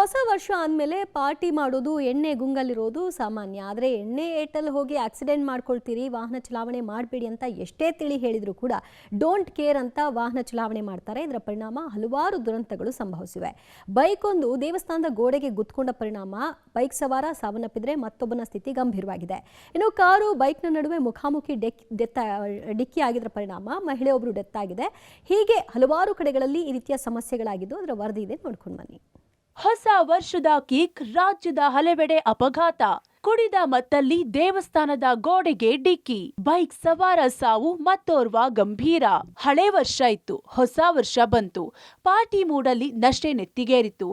ಹೊಸ ವರ್ಷ ಅಂದಮೇಲೆ ಪಾರ್ಟಿ ಮಾಡೋದು, ಎಣ್ಣೆ ಗುಂಗಲ್ಲಿರೋದು ಸಾಮಾನ್ಯ. ಆದರೆ ಎಣ್ಣೆ ಏಟಲ್ಲಿ ಹೋಗಿ ಆಕ್ಸಿಡೆಂಟ್ ಮಾಡ್ಕೊಳ್ತೀರಿ, ವಾಹನ ಚಲಾವಣೆ ಮಾಡಬೇಡಿ ಅಂತ ಎಷ್ಟೇ ತಿಳಿ ಹೇಳಿದರೂ ಕೂಡ ಡೋಂಟ್ ಕೇರ್ ಅಂತ ವಾಹನ ಚಲಾವಣೆ ಮಾಡ್ತಾರೆ. ಇದರ ಪರಿಣಾಮ ಹಲವಾರು ದುರಂತಗಳು ಸಂಭವಿಸಿವೆ. ಬೈಕ್ ಒಂದು ದೇವಸ್ಥಾನದ ಗೋಡೆಗೆ ಗುದ್ದುಕೊಂಡ ಪರಿಣಾಮ ಬೈಕ್ ಸವಾರ ಸಾವನ್ನಪ್ಪಿದ್ರೆ ಮತ್ತೊಬ್ಬನ ಸ್ಥಿತಿ ಗಂಭೀರವಾಗಿದೆ. ಇನ್ನು ಕಾರು ಬೈಕ್ನ ನಡುವೆ ಮುಖಾಮುಖಿ ಡಿಕ್ಕಿ ಆಗಿದ್ರ ಪರಿಣಾಮ ಮಹಿಳೆಯೊಬ್ಬರು ಡೆತ್ ಆಗಿದೆ. ಹೀಗೆ ಹಲವಾರು ಕಡೆಗಳಲ್ಲಿ ಈ ರೀತಿಯ ಸಮಸ್ಯೆಗಳಾಗಿದ್ದು ಅದರ ವರದಿ ಇದೆ, ನೋಡ್ಕೊಂಡು ಬನ್ನಿ. ಹೊಸ ವರ್ಷದ ಕಿಕ್, ರಾಜ್ಯದ ಹಲವೆಡೆ ಅಪಘಾತ. ಕುಡಿದ ಮತ್ತಲ್ಲಿ ದೇವಸ್ಥಾನದ ಗೋಡೆಗೆ ಡಿಕ್ಕಿ, ಬೈಕ್ ಸವಾರ ಸಾವು, ಮತ್ತೋರ್ವ ಗಂಭೀರ. ಹಳೆ ವರ್ಷ ಇತ್ತು, ಹೊಸ ವರ್ಷ ಬಂತು. ಪಾರ್ಟಿ ಮೂಡಲ್ಲಿ ನಷ್ಟೇ ನೆತ್ತಿಗೇರಿತ್ತು.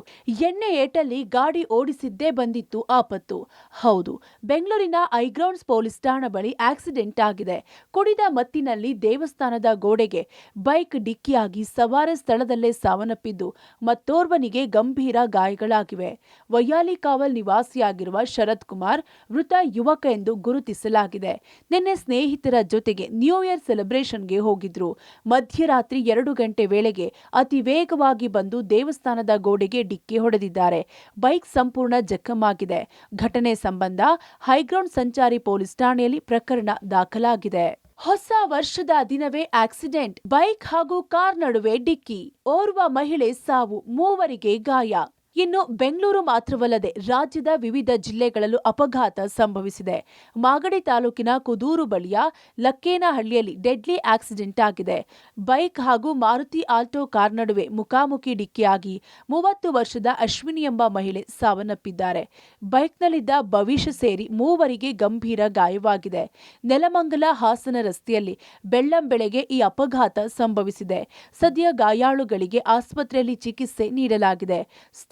ಎಣ್ಣೆ ಏಟಲ್ಲಿ ಗಾಡಿ ಓಡಿಸಿದ್ದೇ ಬಂದಿತ್ತು ಆಪತ್ತು. ಹೌದು, ಬೆಂಗಳೂರಿನ ಐಗ್ರೌಂಡ್ಸ್ ಪೊಲೀಸ್ ಠಾಣಾ ಬಳಿ ಆಕ್ಸಿಡೆಂಟ್ ಆಗಿದೆ. ಕುಡಿದ ಮತ್ತಿನಲ್ಲಿ ದೇವಸ್ಥಾನದ ಗೋಡೆಗೆ ಬೈಕ್ ಡಿಕ್ಕಿಯಾಗಿ ಸವಾರ ಸ್ಥಳದಲ್ಲೇ ಸಾವನ್ನಪ್ಪಿದ್ದು ಮತ್ತೋರ್ವನಿಗೆ ಗಂಭೀರ ಗಾಯಗಳಾಗಿವೆ. ವೈಯಾಲಿ ಕಾವಲ್ ನಿವಾಸಿಯಾಗಿರುವ ಶರತ್ ಕುಮಾರ್ ಮೃತ ಯುವಕ ಎಂದು ಗುರುತಿಸಲಾಗಿದೆ. ನಿನ್ನೆ ಸ್ನೇಹಿತರ ಜೊತೆಗೆ ನ್ಯೂ ಇಯರ್ ಸೆಲೆಬ್ರೇಷನ್ಗೆ ಹೋಗಿದ್ರು. ಮಧ್ಯರಾತ್ರಿ 2 ಗಂಟೆ ವೇಳೆಗೆ ಅತಿ ವೇಗವಾಗಿ ಬಂದು ದೇವಸ್ಥಾನದ ಗೋಡೆಗೆ ಡಿಕ್ಕಿ ಹೊಡೆದಿದ್ದಾರೆ. ಬೈಕ್ ಸಂಪೂರ್ಣ ಜಖಮಾಗಿದೆ. ಘಟನೆ ಸಂಬಂಧ ಹೈಗ್ರೌಂಡ್ ಸಂಚಾರಿ ಪೊಲೀಸ್ ಠಾಣೆಯಲ್ಲಿ ಪ್ರಕರಣ ದಾಖಲಾಗಿದೆ. ಹೊಸ ವರ್ಷದ ದಿನವೇ ಆಕ್ಸಿಡೆಂಟ್, ಬೈಕ್ ಹಾಗೂ ಕಾರ್ ನಡುವೆ ಡಿಕ್ಕಿ, ಓರ್ವ ಮಹಿಳೆ ಸಾವು, 3ವರಿಗೆ ಗಾಯ. ಇನ್ನು ಬೆಂಗಳೂರು ಮಾತ್ರವಲ್ಲದೆ ರಾಜ್ಯದ ವಿವಿಧ ಜಿಲ್ಲೆಗಳಲ್ಲೂ ಅಪಘಾತ ಸಂಭವಿಸಿದೆ. ಮಾಗಡಿ ತಾಲೂಕಿನ ಕುದೂರು ಬಳಿಯ ಲಕ್ಕೇನಹಳ್ಳಿಯಲ್ಲಿ ಡೆಡ್ಲಿ ಆಕ್ಸಿಡೆಂಟ್ ಆಗಿದೆ. ಬೈಕ್ ಹಾಗೂ ಮಾರುತಿ ಆಲ್ಟೋ ಕಾರ್ ನಡುವೆ ಮುಖಾಮುಖಿ ಡಿಕ್ಕಿಯಾಗಿ 30 ವರ್ಷದ ಅಶ್ವಿನಿ ಎಂಬ ಮಹಿಳೆ ಸಾವನ್ನಪ್ಪಿದ್ದಾರೆ. ಬೈಕ್ನಲ್ಲಿದ್ದ ಭವಿಷ್ಯ ಸೇರಿ 3ವರಿಗೆ ಗಂಭೀರ ಗಾಯವಾಗಿದೆ. ನೆಲಮಂಗಲ ಹಾಸನ ರಸ್ತೆಯಲ್ಲಿ ಬೆಳ್ಳಂಬೆಳಗ್ಗೆ ಈ ಅಪಘಾತ ಸಂಭವಿಸಿದೆ. ಸದ್ಯ ಗಾಯಾಳುಗಳಿಗೆ ಆಸ್ಪತ್ರೆಯಲ್ಲಿ ಚಿಕಿತ್ಸೆ ನೀಡಲಾಗಿದೆ.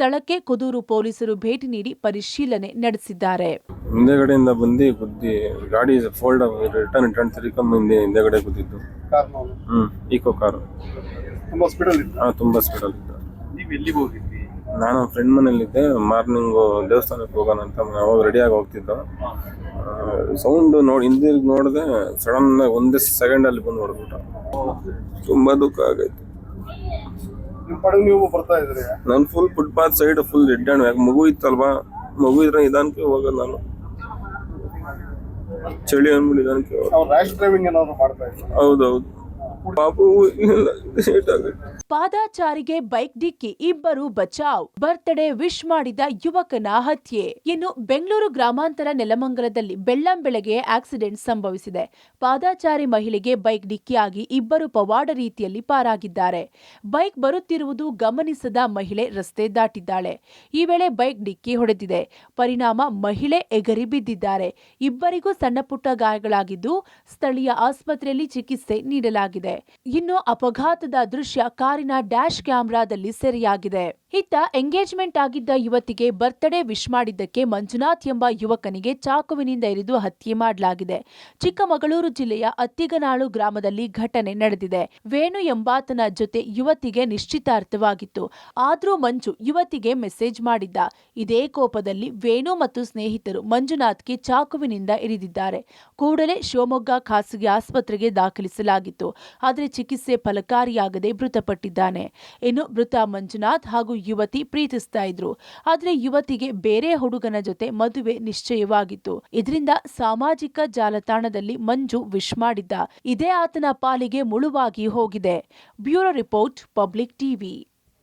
ಸ್ಥಳಕ್ಕೆ ಕುದೂರು ಪೊಲೀಸರು ಭೇಟಿ ನೀಡಿ ಪರಿಶೀಲನೆ ನಡೆಸಿದ್ದಾರೆ. ಹಿಂದೆಗಡೆಯಿಂದ ಬಂದು ಗುದ್ದಿ ಗಾಡಿ ಫೋಲ್ಡ್ ರಿಟರ್ನ್ ತಿರುಗಿ ಹಿಂದೆಗಡೆ ಗುದ್ದಿದ್ದು. ಈಕೋ ಕಾರು ತುಂಬಾ ಸ್ಪೀಡಲ್ಲಿ ಇತ್ತು. ತುಂಬಾ ಸ್ಪೀಡಲ್ಲಿ ಇತ್ತು. ನೀವು ಎಲ್ಲಿಗೆ ಹೋಗಿದ್ರಿ? ನಾನು ಫ್ರೆಂಡ್ ಮನೇಲಿದ್ದೆ. ಮಾರ್ನಿಂಗು ದೇವಸ್ಥಾನಕ್ಕೆ ಹೋಗೋಣ ಅಂತ ಅವಾಗ ರೆಡಿಯಾಗಿ ಹೋಗ್ತಿದ್ದೋ. ಸೌಂಡ್ ನೋಡಿ ಹಿಂದಿರುಗಿ ನೋಡಿದೆ, ಸಡನ್ ಆಗಿ ಒಂದೇ ಸೆಕೆಂಡಲ್ಲಿ ಬಂದು ಹೊಡೆದ್ಬಿಟ್ಟ. ತುಂಬಾ ದುಃಖ ಆಗೈತೆ. ನಿಮ್ಮ ಪಡೆಗೆ ನೀವು ಬರ್ತಾ ಇದ್ರಿ? ನಾನು full footpath side full red hand, ಯಾಕೆ ಮಗು ಇತ್ತಲ್ವಾ, ಮಗು ಇದ್ರೆ ನಿಧಾನಕ್ಕೆ ಹೋಗೋದು. ನಾನು ಚಳಿ ಅಂದ್ಬಿಟ್ಟು ನಿಧಾನಕ್ಕೆ ಹೋಗೋದು. ಅವ್ರು ರ್ಯಾಶ್ ಡ್ರೈವಿಂಗ್ ಏನಾದ್ರು ಮಾಡ್ತಾ ಇದ್ರು? ಹೌದೌದು. ಪಾಪು ಲೇಟ್ ಆಗುತ್ತೆ. ಪಾದಾಚಾರಿಗೆ ಬೈಕ್ ಡಿಕ್ಕಿ, ಇಬ್ಬರು ಬಚಾವ್. ಬರ್ತ್ಡೇ ವಿಶ್ ಮಾಡಿದ ಯುವಕನ ಹತ್ಯೆ. ಇನ್ನು ಬೆಂಗಳೂರು ಗ್ರಾಮಾಂತರ ನೆಲಮಂಗಲದಲ್ಲಿ ಬೆಳ್ಳಂಬೆಳಗ್ಗೆ ಆಕ್ಸಿಡೆಂಟ್ ಸಂಭವಿಸಿದೆ. ಪಾದಾಚಾರಿ ಮಹಿಳೆಗೆ ಬೈಕ್ ಡಿಕ್ಕಿಯಾಗಿ ಇಬ್ಬರು ಪವಾಡ ರೀತಿಯಲ್ಲಿ ಪಾರಾಗಿದ್ದಾರೆ. ಬೈಕ್ ಬರುತ್ತಿರುವುದು ಗಮನಿಸದ ಮಹಿಳೆ ರಸ್ತೆ ದಾಟಿದ್ದಾಳೆ. ಈ ವೇಳೆ ಬೈಕ್ ಡಿಕ್ಕಿ ಹೊಡೆದಿದೆ. ಪರಿಣಾಮ ಮಹಿಳೆ ಎಗರಿ ಬಿದ್ದಿದ್ದಾರೆ. ಇಬ್ಬರಿಗೂ ಸಣ್ಣ ಪುಟ್ಟ ಗಾಯಗಳಾಗಿದ್ದು ಸ್ಥಳೀಯ ಆಸ್ಪತ್ರೆಯಲ್ಲಿ ಚಿಕಿತ್ಸೆ ನೀಡಲಾಗಿದೆ. ಇನ್ನು ಅಪಘಾತದ ದೃಶ್ಯ ಕಾರಿನ ಡ್ಯಾಶ್ ಕ್ಯಾಮೆರಾದಲ್ಲಿ ಸೆರೆಯಾಗಿದೆ. ಇತ್ತ ಎಂಗೇಜ್ಮೆಂಟ್ ಆಗಿದ್ದ ಯುವತಿಗೆ ಬರ್ತ್ಡೇ ವಿಶ್ ಮಾಡಿದ್ದಕ್ಕೆ ಮಂಜುನಾಥ್ ಎಂಬ ಯುವಕನಿಗೆ ಚಾಕುವಿನಿಂದ ಇರಿದು ಹತ್ಯೆ ಮಾಡಲಾಗಿದೆ. ಚಿಕ್ಕಮಗಳೂರು ಜಿಲ್ಲೆಯ ಅತ್ತಿಗನಾಳು ಗ್ರಾಮದಲ್ಲಿ ಘಟನೆ ನಡೆದಿದೆ. ವೇಣು ಎಂಬಾತನ ಜೊತೆ ಯುವತಿಗೆ ನಿಶ್ಚಿತಾರ್ಥವಾಗಿತ್ತು. ಆದ್ರೂ ಮಂಜು ಯುವತಿಗೆ ಮೆಸೇಜ್ ಮಾಡಿದ್ದ. ಇದೇ ಕೋಪದಲ್ಲಿ ವೇಣು ಮತ್ತು ಸ್ನೇಹಿತರು ಮಂಜುನಾಥ್ಗೆ ಚಾಕುವಿನಿಂದ ಇರಿದಿದ್ದಾರೆ. ಕೂಡಲೇ ಶಿವಮೊಗ್ಗ ಖಾಸಗಿ ಆಸ್ಪತ್ರೆಗೆ ದಾಖಲಿಸಲಾಗಿತ್ತು. ಆದರೆ ಚಿಕಿತ್ಸೆ ಫಲಕಾರಿಯಾಗದೆ ಮೃತಪಟ್ಟಿದ್ದಾನೆ. ಇನ್ನು ಮೃತ ಮಂಜುನಾಥ್ ಹಾಗೂ ಯುವತಿ ಪ್ರೀತಿಸ್ತಾ ಇದ್ರು. ಆದ್ರೆ ಯುವತಿಗೆ ಬೇರೆ ಹುಡುಗನ ಜೊತೆ ಮದುವೆ ನಿಶ್ಚಯವಾಗಿತ್ತು. ಇದರಿಂದ ಸಾಮಾಜಿಕ ಜಾಲತಾಣದಲ್ಲಿ ಮಂಜು ವಿಶ್ ಮಾಡಿದ್ದ. ಇದೇ ಆತನ ಪಾಲಿಗೆ ಮುಳುವಾಗಿ ಹೋಗಿದೆ. Bureau report, public TV.